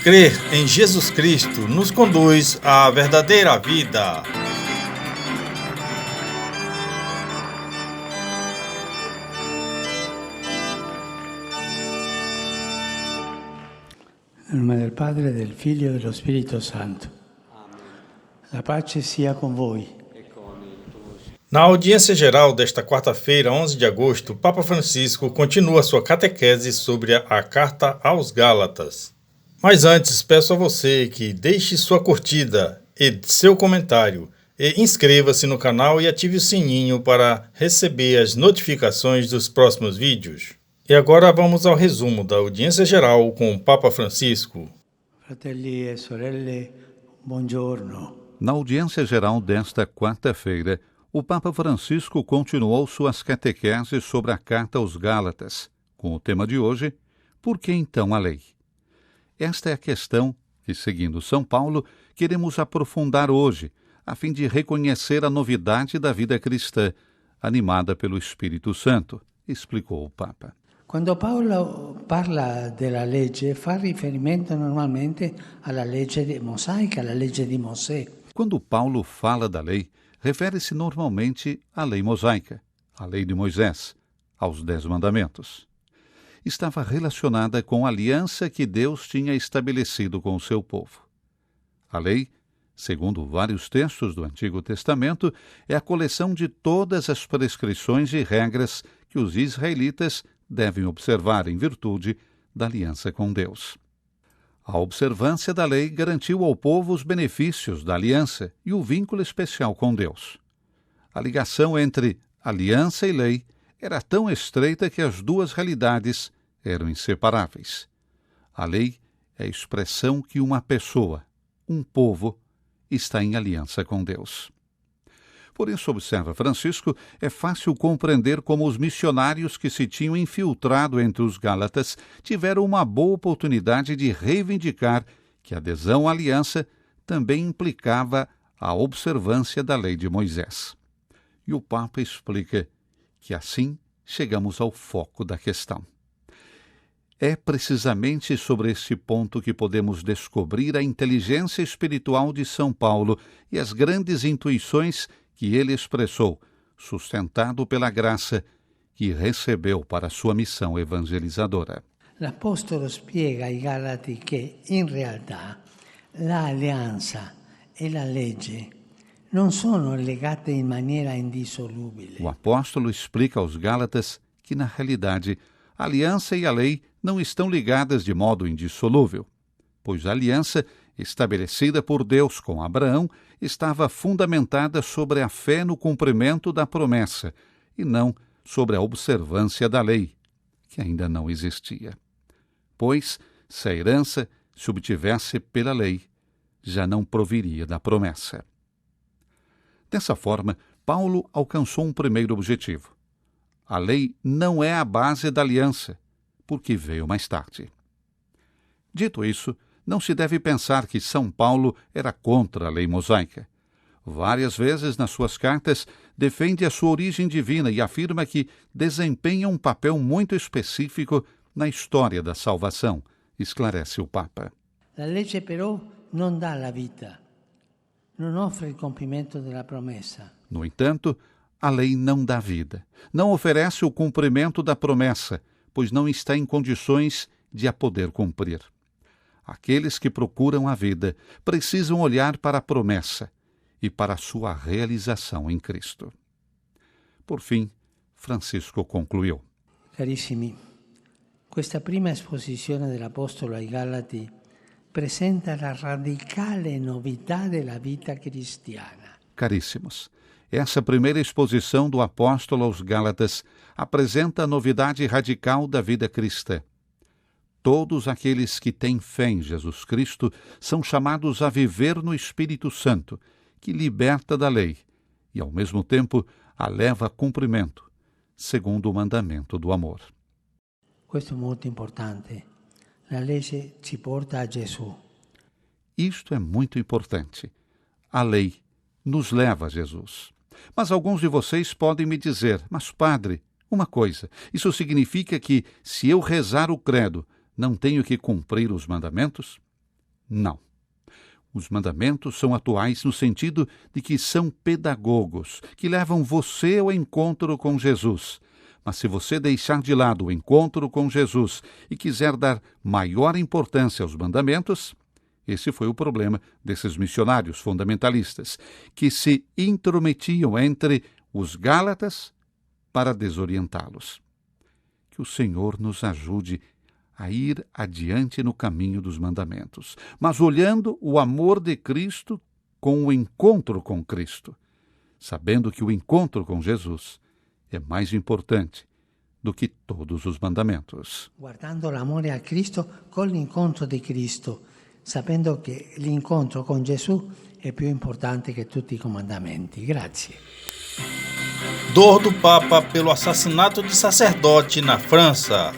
Crer em Jesus Cristo nos conduz à verdadeira vida. Nel nome del Padre, del Figlio e dello Spirito Santo. La pace sia con voi. Na audiência geral desta quarta-feira, 11 de agosto, o Papa Francisco continua sua catequese sobre a Carta aos Gálatas. Mas antes, peço a você que deixe sua curtida e seu comentário e inscreva-se no canal e ative o sininho para receber as notificações dos próximos vídeos. E agora vamos ao resumo da audiência geral com o Papa Francisco. Fratelli e sorelle, buongiorno. Na audiência geral desta quarta-feira, o Papa Francisco continuou suas catequeses sobre a Carta aos Gálatas, com o tema de hoje, Por que então a lei? Esta é a questão que, seguindo São Paulo, queremos aprofundar hoje, a fim de reconhecer a novidade da vida cristã, animada pelo Espírito Santo, explicou o Papa. Quando Paolo parla della legge, fa riferimento normalmente alla legge mosaica, alla legge di Mosè. Quando Paulo fala da lei, refere-se normalmente à lei mosaica, à lei de Moisés, aos 10 mandamentos. Estava relacionada com a aliança que Deus tinha estabelecido com o seu povo. A lei, segundo vários textos do Antigo Testamento, é a coleção de todas as prescrições e regras que os israelitas devem observar em virtude da aliança com Deus. A observância da lei garantiu ao povo os benefícios da aliança e o vínculo especial com Deus. A ligação entre aliança e lei era tão estreita que as duas realidades eram inseparáveis. A lei é a expressão que uma pessoa, um povo, está em aliança com Deus. Por isso, observa Francisco, é fácil compreender como os missionários que se tinham infiltrado entre os Gálatas tiveram uma boa oportunidade de reivindicar que a adesão à aliança também implicava a observância da lei de Moisés. E o Papa explica que assim chegamos ao foco da questão. É precisamente sobre esse ponto que podemos descobrir a inteligência espiritual de São Paulo e as grandes intuições que ele expressou, sustentado pela graça que recebeu para sua missão evangelizadora. L'Apostolo spiega ai Galati che, in realtà, l'alleanza e la legge non sono legate in maniera indissolubile. O apóstolo explica aos Gálatas que, na realidade, a aliança e a lei não estão ligadas de modo indissolúvel, pois a aliança estabelecida por Deus com Abraão, estava fundamentada sobre a fé no cumprimento da promessa e não sobre a observância da lei, que ainda não existia. Pois, se a herança se obtivesse pela lei, já não proviria da promessa. Dessa forma, Paulo alcançou um primeiro objetivo. A lei não é a base da aliança, porque veio mais tarde. Dito isso, não se deve pensar que São Paulo era contra a lei mosaica. Várias vezes nas suas cartas defende a sua origem divina e afirma que desempenha um papel muito específico na história da salvação, esclarece o Papa. La legge però non dà la vita, non offre il compimento della promessa. No entanto, a lei não dá vida, não oferece o cumprimento da promessa, pois não está em condições de a poder cumprir. Aqueles que procuram a vida precisam olhar para a promessa e para a sua realização em Cristo. Por fim, Francisco concluiu. Carissimi, questa prima esposizione dell'Apostolo ai Galati presenta la radicale novità della vita cristiana. Caríssimos, essa primeira exposição do apóstolo aos Gálatas apresenta a novidade radical da vida cristã. Todos aqueles que têm fé em Jesus Cristo são chamados a viver no Espírito Santo, que liberta da lei e, ao mesmo tempo, a leva a cumprimento, segundo o mandamento do amor. Questo è molto importante. La legge ci porta a Gesù. Isto é muito importante. A lei nos leva a Jesus. Mas alguns de vocês podem me dizer, mas padre, uma coisa, isso significa que, se eu rezar o credo, não tenho que cumprir os mandamentos? Não. Os mandamentos são atuais no sentido de que são pedagogos, que levam você ao encontro com Jesus. Mas se você deixar de lado o encontro com Jesus e quiser dar maior importância aos mandamentos, esse foi o problema desses missionários fundamentalistas, que se intrometiam entre os Gálatas para desorientá-los. Que o Senhor nos ajude a ir adiante no caminho dos mandamentos, mas olhando o amor de Cristo com o encontro com Cristo, sabendo que o encontro com Jesus é mais importante do que todos os mandamentos. Guardando l'amore a Cristo con l'incontro di Cristo, sapendo che l'incontro con Gesù è più importante che tutti i comandamenti. Grazie. Dor do Papa pelo assassinato de sacerdote na França.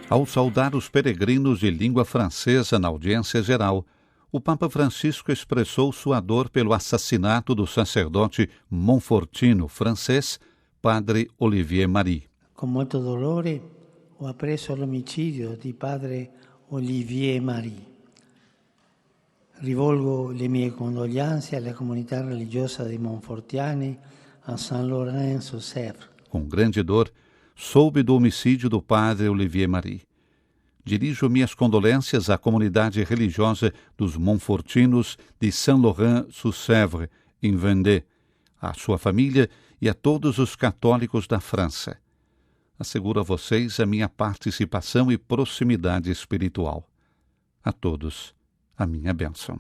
Ao saudar os peregrinos de língua francesa na audiência geral, o Papa Francisco expressou sua dor pelo assassinato do sacerdote monfortino francês, padre Olivier Marie. Con molto dolore ho appreso l'omicidio di padre Olivier Marie. Rivolgo le mie condoglianze alla comunità religiosa dei Monfortiani a Saint-Laurent-sur-Sèvre. Com grande dor, soube do homicídio do padre Olivier Marie. Dirijo minhas condolências à comunidade religiosa dos Monfortinos de Saint-Laurent-sur-Sèvre, em Vendée, à sua família e a todos os católicos da França. Asseguro a vocês a minha participação e proximidade espiritual. A todos, a minha bênção.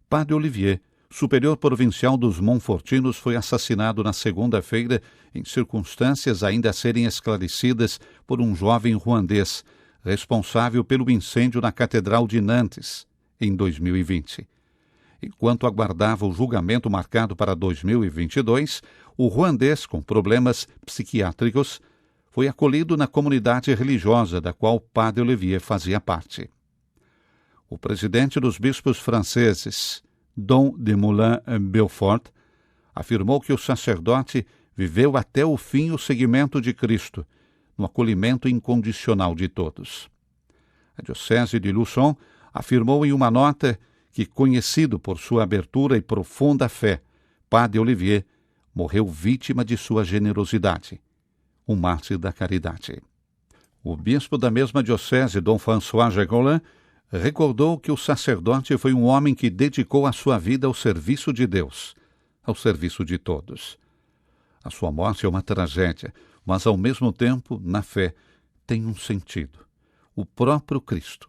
Padre Olivier, superior provincial dos Monfortinos, foi assassinado na segunda-feira em circunstâncias ainda a serem esclarecidas por um jovem ruandês, responsável pelo incêndio na Catedral de Nantes, em 2020. Enquanto aguardava o julgamento marcado para 2022, o ruandês, com problemas psiquiátricos, foi acolhido na comunidade religiosa da qual Padre Olivier fazia parte. O presidente dos bispos franceses, Dom de Moulin-Belfort, afirmou que o sacerdote viveu até o fim o seguimento de Cristo, no acolhimento incondicional de todos. A Diocese de Luçon afirmou em uma nota que, conhecido por sua abertura e profunda fé, Padre Olivier morreu vítima de sua generosidade, um mártir da caridade. O bispo da mesma diocese, Dom François Jacquelin, recordou que o sacerdote foi um homem que dedicou a sua vida ao serviço de Deus, ao serviço de todos. A sua morte é uma tragédia, mas ao mesmo tempo, na fé, tem um sentido. O próprio Cristo.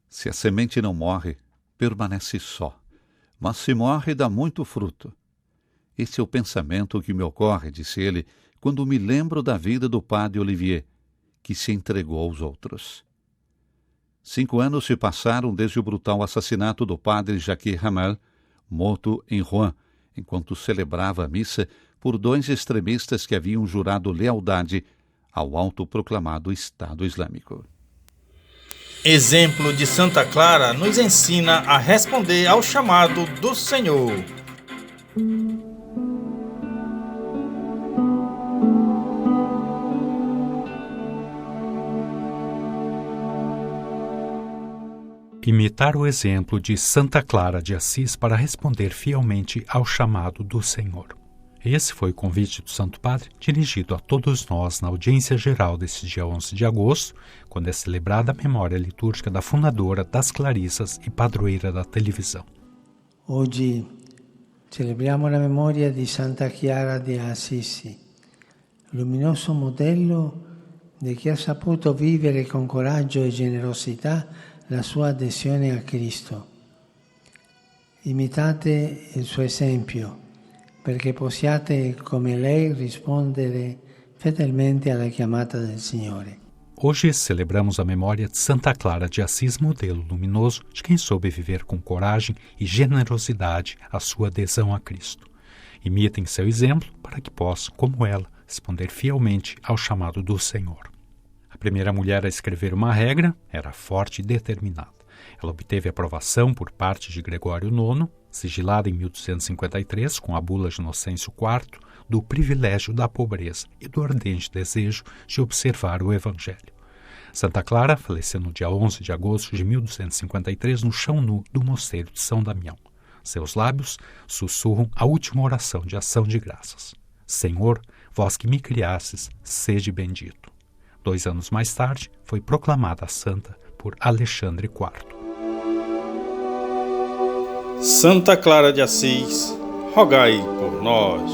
Se a semente não morre, permanece só, mas se morre, dá muito fruto. Esse é o pensamento que me ocorre, disse ele, quando me lembro da vida do padre Olivier, que se entregou aos outros. 5 anos se passaram desde o brutal assassinato do padre Jacques Hamel, morto em Rouen, enquanto celebrava a missa por 2 extremistas que haviam jurado lealdade ao autoproclamado Estado Islâmico. Exemplo de Santa Clara nos ensina a responder ao chamado do Senhor. Imitar o exemplo de Santa Clara de Assis para responder fielmente ao chamado do Senhor. Esse foi o convite do Santo Padre dirigido a todos nós na audiência geral desse dia 11 de agosto, quando é celebrada a memória litúrgica da fundadora das Clarissas e padroeira da televisão. Oggi celebriamo la memoria di Santa Chiara di Assisi, luminoso modello di chi ha saputo vivere con coraggio e generosità la sua adesione a Cristo. Imitate il suo esempio, perché possiate, come lei, rispondere fedelmente alla chiamata del Signore. Hoje celebramos a memória de Santa Clara de Assis, modelo luminoso de quem soube viver com coragem e generosidade a sua adesão a Cristo. Imitem seu exemplo para que possam, como ela, responder fielmente ao chamado do Senhor. A primeira mulher a escrever uma regra era forte e determinada. Ela obteve aprovação por parte de Gregório IX, sigilada em 1253 com a bula de Inocêncio IV, do privilégio da pobreza e do ardente desejo de observar o Evangelho. Santa Clara faleceu no dia 11 de agosto de 1253 no chão nu do mosteiro de São Damião. Seus lábios sussurram a última oração de ação de graças. Senhor, vós que me criastes, sede bendito. 2 anos mais tarde, foi proclamada santa por Alexandre IV. Santa Clara de Assis, rogai por nós.